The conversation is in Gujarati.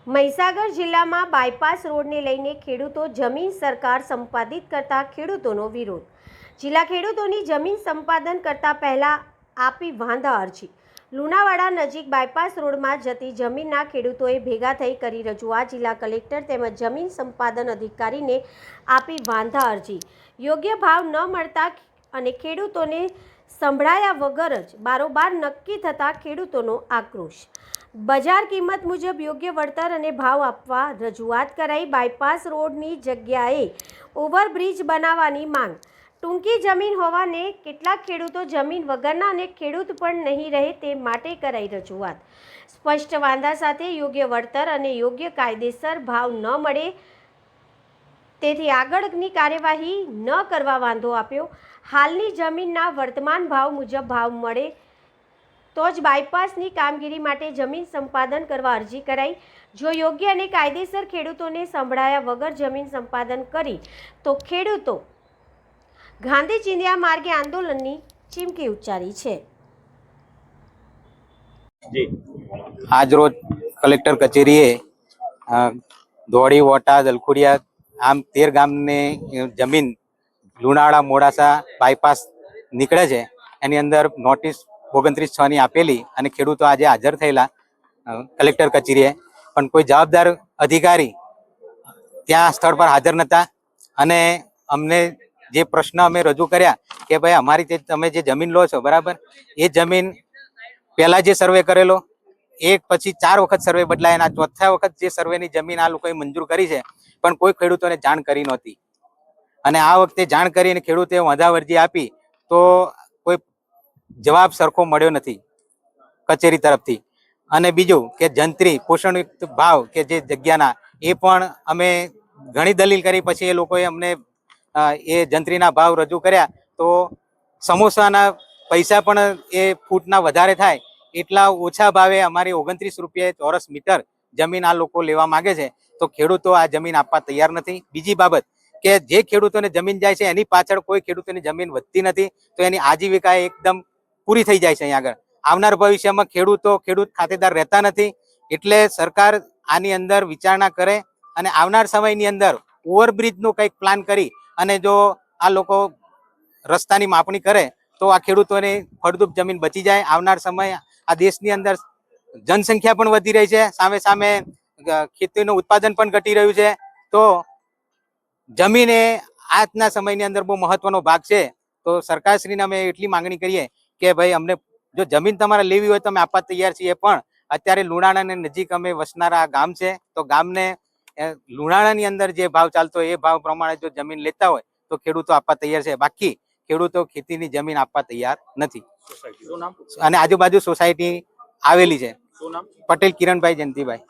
મહીસાગર જિલ્લામાં બાયપાસ રોડને લઈને ખેડૂતો જમીન સરકાર સંપાદિત કરતા ખેડૂતોનો વિરોધ. જિલ્લા ખેડૂતોની જમીન સંપાદન કરતા પહેલા આપી વાંધા અરજી. લુણાવાડા નજીક બાયપાસ રોડમાં જતી જમીનના ખેડૂતોએ ભેગા થઈ કરી રજૂઆત. જિલ્લા કલેક્ટર તેમજ જમીન સંપાદન અધિકારીને આપી વાંધા અરજી. યોગ્ય ભાવ ન મળતા અને ખેડૂતોને સંભળાયા વગર જ બારોબાર નક્કી થતા ખેડૂતોનો આક્રોશ. બજાર કિંમત મુજબ યોગ્ય વળતર અને ભાવ આપવા રજૂઆત કરાઈ. બાયપાસ રોડની જગ્યાએ ઓવરબ્રિજ બનાવવાની માંગ. ટૂંકી જમીન હોવાને કેટલાક ખેડૂતો જમીન વગરના અને ખેડૂત પણ નહીં રહે તે માટે કરાઈ રજૂઆત. સ્પષ્ટ વાંધા સાથે યોગ્ય વળતર અને યોગ્ય કાયદેસર ભાવ ન મળે તેથી આગળની કાર્યવાહી ન કરવા વાંધો આપ્યો. હાલની જમીનના વર્તમાન ભાવ મુજબ ભાવ મળે તો જ બાયપાસની કામગીરી માટે જમીન સંપાદન કરવા અરજી કરાઈ. જો યોગ્ય અને કાયદેસર ખેડૂતોને સંભળાયા વગર જમીન સંપાદન કરી તો ખેડૂતો ગાંધી ચિંધ્યા માર્ગે આંદોલનની ચીમકી ઉચ્ચારી છે. આજ રોજ કલેક્ટર કચેરીએ ધોળી, વોટા, દલખુડિયા આમ 13 ગામની જમીન લુણાવાડા મોડાસા બાયપાસ નીકળે છે એની અંદર નોટિસ 29/6 આપેલી અને ખેડૂતો આજે હાજર થયેલા કલેક્ટર કચેરીએ, પણ કોઈ જવાબદાર અધિકારી ત્યાં સ્થળ પર હાજર નહોતા. અને અમને જે પ્રશ્ન અમે રજૂ કર્યા કે ભાઈ અમારી તમે જે જમીન લો છો બરાબર, એ જમીન પહેલા જે સર્વે કરેલો એક પછી 4 વખત સર્વે બદલાય અને 4થા વખત જે સર્વેની જમીન આ લોકોએ મંજૂર કરી છે પણ કોઈ ખેડૂતોને જાણ કરી નહોતી. અને આ વખતે જાણ કરીને ખેડૂતે વાંધા અરજી આપી તો કોઈ જવાબ સરખો મળ્યો નથી કચેરી તરફથી. અને બીજું કે જંત્રી પોષણયુક્ત ભાવ કે જે જગ્યાના એ પણ અમે ઘણી દલીલ કરી પછી એ લોકોએ અમને એ જંત્રીના ભાવ રજૂ કર્યા તો સમોસાના પૈસા પણ એ ફૂટના વધારે થાય એટલા ઓછા ભાવે અમારી 29 રૂપિયા ચોરસ મીટર જમીન આ લોકો લેવા માંગે છે. તો ખેડૂતો આ જમીન આપવા તૈયાર નથી. બીજી બાબત કે જે ખેડૂતોને જમીન જાય છે એની પાછળ કોઈ ખેડૂતોની જમીન વધતી નથી, તો એની આજીવિકા એકદમ પૂરી થઈ જાય છે. અહીંયા આગળ આવનાર ભવિષ્યમાં ખેડૂત ખાતેદાર રહેતા નથી. એટલે સરકાર આની અંદર વિચારણા કરે અને આવનાર સમયની અંદર ઓવરબ્રિજનો કંઈક પ્લાન કરી અને જો આ લોકો રસ્તાની માપણી કરે તો આ ખેડૂતોની ફળદ્રુપ જમીન બચી જાય. આવનાર સમય આ દેશની અંદર જનસંખ્યા પણ વધી રહી છે, સામે સામે ખેતીનું ઉત્પાદન પણ ઘટી રહ્યું છે. તો જમીન એ આજના સમયની અંદર બહુ મહત્વનો ભાગ છે. તો સરકારશ્રીને અમે એટલી માંગણી કરીએ કે ભાઈ અમને જો જમીન તમારે લેવી હોય તો અમે આપવા તૈયાર છીએ, પણ અત્યારે લુણાવાડાની નજીક અમે વસનારા ગામ છે તો ગામને લુણાવાડાની અંદર જે ભાવ ચાલતો હોય એ ભાવ પ્રમાણે જો જમીન લેતા હોય તો ખેડૂતો આપવા તૈયાર છે. બાકી ખેડૂતો ખેતીની જમીન આપવા તૈયાર નથી. અને આજુબાજુ સોસાયટી આવેલી છે. પટેલ કિરણભાઈ, જયંતિભાઈ.